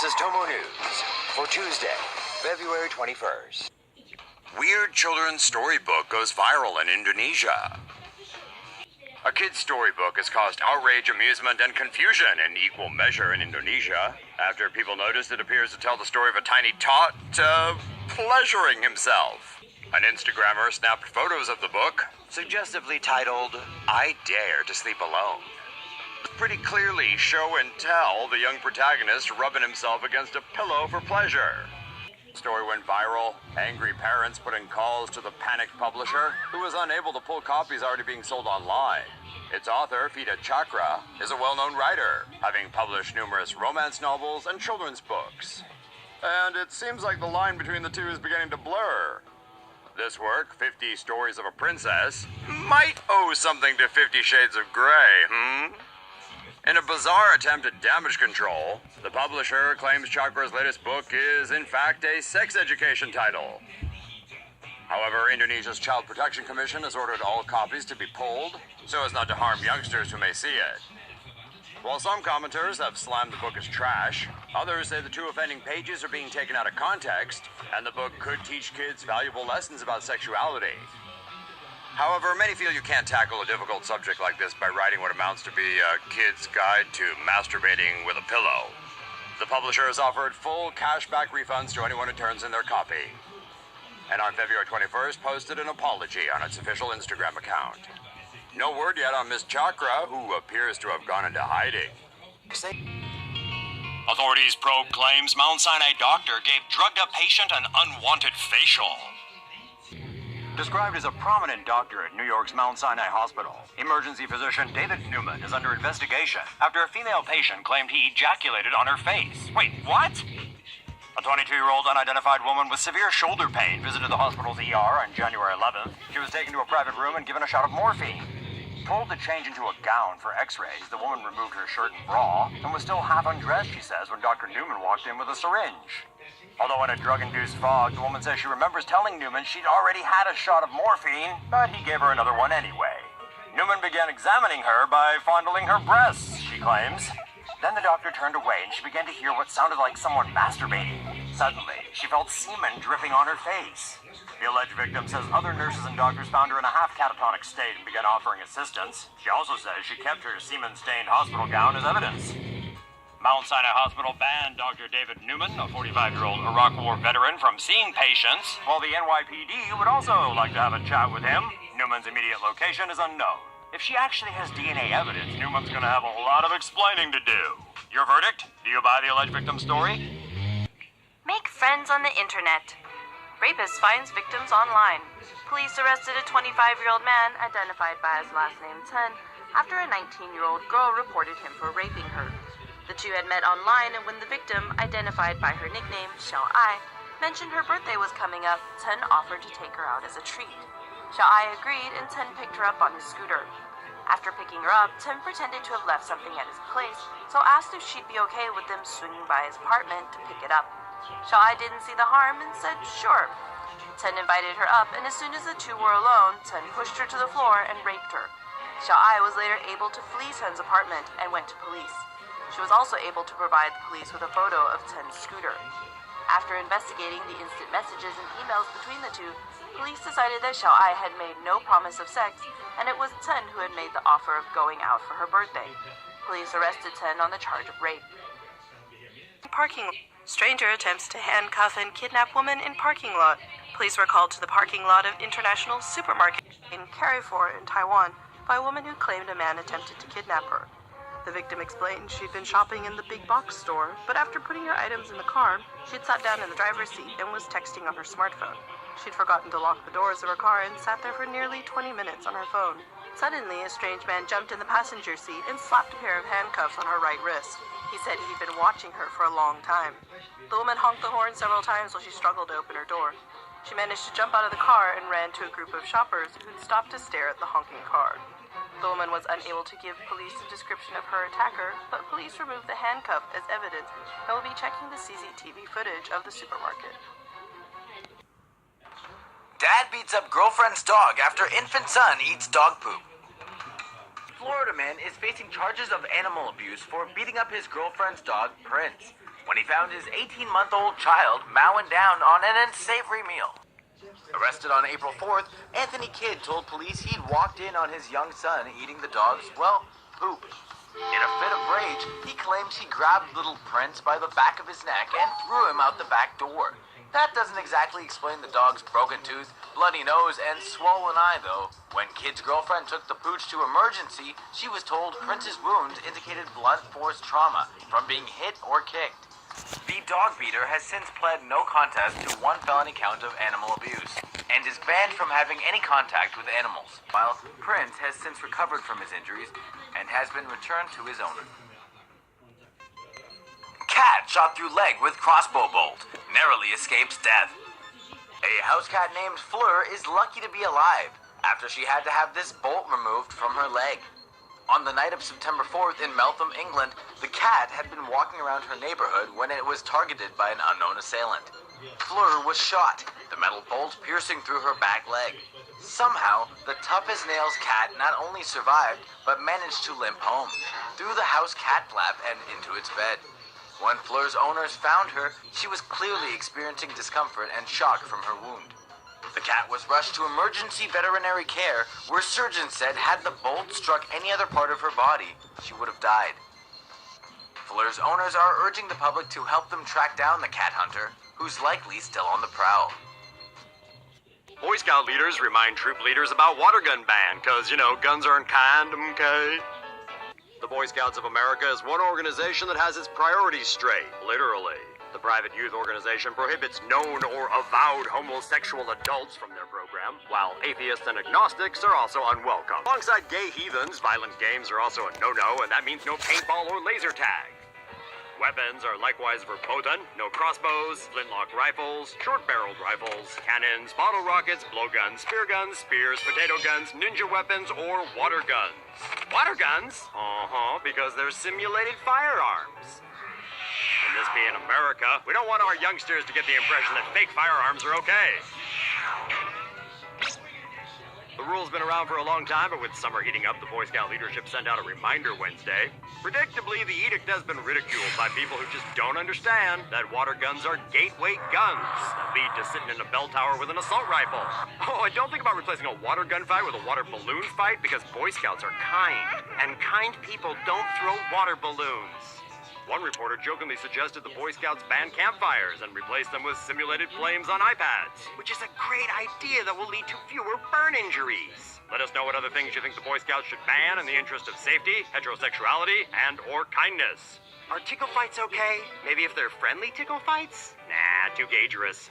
This is Tomonews for Tuesday, February 21st. Weird children's storybook goes viral in Indonesia. A kid's storybook has caused outrage, amusement, and confusion in equal measure in Indonesia after people noticed it appears to tell the story of a tiny tot pleasuring himself. An Instagrammer snapped photos of the book, suggestively titled, "I Dare to Sleep Alone." Pretty clearly show and tell the young protagonist rubbing himself against a pillow for pleasure. The story went viral, angry parents put in calls to the panicked publisher, who was unable to pull copies already being sold online. Its author, Fida Chakra, is a well-known writer, having published numerous romance novels and children's books. And it seems like the line between the two is beginning to blur. This work, 50 Stories of a Princess, might owe something to 50 Shades of Grey, In a bizarre attempt at damage control, the publisher claims Chakra's latest book is, in fact, a sex education title. However, Indonesia's Child Protection Commission has ordered all copies to be pulled, so as not to harm youngsters who may see it. While some commenters have slammed the book as trash, others say the two offending pages are being taken out of context, and the book could teach kids valuable lessons about sexuality. However, many feel you can't tackle a difficult subject like this by writing what amounts to be a kid's guide to masturbating with a pillow. The publisher has offered full cashback refunds to anyone who turns in their copy. And on February 21st, posted an apology on its official Instagram account. No word yet on Miss Chakra, who appears to have gone into hiding. Authorities probe claims Mount Sinai doctor gave drugged-up patient an unwanted facial. Described as a prominent doctor at New York's Mount Sinai Hospital, emergency physician David Newman is under investigation after a female patient claimed he ejaculated on her face. Wait, what? A 22-year-old unidentified woman with severe shoulder pain visited the hospital's ER on January 11th. She was taken to a private room and given a shot of morphine. Told to change into a gown for x-rays, the woman removed her shirt and bra and was still half undressed, she says, when Dr. Newman walked in with a syringe. Although in a drug-induced fog, the woman says she remembers telling Newman she'd already had a shot of morphine, but he gave her another one anyway. Newman began examining her by fondling her breasts, she claims. Then the doctor turned away and she began to hear what sounded like someone masturbating. Suddenly, she felt semen dripping on her face. The alleged victim says other nurses and doctors found her in a half-catatonic state and began offering assistance. She also says she kept her semen-stained hospital gown as evidence. Mount Sinai Hospital banned Dr. David Newman, a 45-year-old Iraq War veteran, from seeing patients, while the NYPD would also like to have a chat with him. Newman's immediate location is unknown. If she actually has DNA evidence, Newman's going to have a lot of explaining to do. Your verdict? Do you buy the alleged victim's story? Make friends on the internet. Rapist finds victims online. Police arrested a 25-year-old man identified by his last name Ten after a 19-year-old girl reported him for raping her. The two had met online, and when the victim, identified by her nickname, Xiao-ai, mentioned her birthday was coming up, Ten offered to take her out as a treat. Xiao-ai agreed, and Ten picked her up on his scooter. After picking her up, Ten pretended to have left something at his place, so asked if she'd be okay with them swinging by his apartment to pick it up. Xiao-ai didn't see the harm and said, sure. Ten invited her up, and as soon as the two were alone, Ten pushed her to the floor and raped her. Xiao-ai was later able to flee Ten's apartment and went to police. She was also able to provide the police with a photo of Ten's scooter. After investigating the instant messages and emails between the two, police decided that Xiao-ai had made no promise of sex, and it was Ten who had made the offer of going out for her birthday. Police arrested Ten on the charge of rape. Parking lot. Stranger attempts to handcuff and kidnap woman in parking lot. Police were called to the parking lot of International Supermarket in Carrefour in Taiwan by a woman who claimed a man attempted to kidnap her. The victim explained she'd been shopping in the big box store, but after putting her items in the car, she'd sat down in the driver's seat and was texting on her smartphone. She'd forgotten to lock the doors of her car and sat there for nearly 20 minutes on her phone. Suddenly, a strange man jumped in the passenger seat and slapped a pair of handcuffs on her right wrist. He said he'd been watching her for a long time. The woman honked the horn several times while she struggled to open her door. She managed to jump out of the car and ran to a group of shoppers who'd stopped to stare at the honking car. The woman was unable to give police a description of her attacker, but police removed the handcuff as evidence and will be checking the CCTV footage of the supermarket. Dad beats up girlfriend's dog after infant son eats dog poop. Florida man is facing charges of animal abuse for beating up his girlfriend's dog, Prince. when he found his 18-month-old child mowing down on an unsavory meal. Arrested on April 4th, Anthony Kidd told police he'd walked in on his young son eating the dog's, well, poop. In a fit of rage, he claims he grabbed little Prince by the back of his neck and threw him out the back door. That doesn't exactly explain the dog's broken tooth, bloody nose, and swollen eye, though. When Kidd's girlfriend took the pooch to emergency, she was told Prince's wounds indicated blunt force trauma from being hit or kicked. The dog beater has since pled no contest to one felony count of animal abuse and is banned from having any contact with animals, while Prince has since recovered from his injuries and has been returned to his owner. Cat shot through leg with crossbow bolt, narrowly escapes death. A house cat named Fleur is lucky to be alive after she had to have this bolt removed from her leg. On the night of September 4th in Meltham, England, the cat had been walking around her neighborhood when it was targeted by an unknown assailant. Fleur was shot, the metal bolt piercing through her back leg. Somehow, the tough-as-nails cat not only survived, but managed to limp home, through the house cat flap and into its bed. When Fleur's owners found her, she was clearly experiencing discomfort and shock from her wound. The cat was rushed to emergency veterinary care, where surgeons said had the bolt struck any other part of her body, she would have died. Fleur's owners are urging the public to help them track down the cat hunter, who's likely still on the prowl. Boy Scout leaders remind troop leaders about water gun ban, cause, guns aren't kind, okay? The Boy Scouts of America is one organization that has its priorities straight, literally. The private youth organization prohibits known or avowed homosexual adults from their program, while atheists and agnostics are also unwelcome. Alongside gay heathens, violent games are also a no-no, and that means no paintball or laser tag. Weapons are likewise verboten. No crossbows, flintlock rifles, short-barreled rifles, cannons, bottle rockets, blowguns, spear guns, spears, potato guns, ninja weapons, or water guns. Water guns? Because they're simulated firearms. And this being America, we don't want our youngsters to get the impression that fake firearms are okay. The rule's been around for a long time, but with summer heating up, the Boy Scout leadership sent out a reminder Wednesday. Predictably, the edict has been ridiculed by people who just don't understand that water guns are gateway guns that lead to sitting in a bell tower with an assault rifle. Oh, and don't think about replacing a water gun fight with a water balloon fight, because Boy Scouts are kind, and kind people don't throw water balloons. One reporter jokingly suggested the Boy Scouts ban campfires and replace them with simulated flames on iPads, which is a great idea that will lead to fewer burn injuries. Let us know what other things you think the Boy Scouts should ban in the interest of safety, heterosexuality, and or kindness. Are tickle fights okay? Maybe if they're friendly tickle fights? Nah, too dangerous.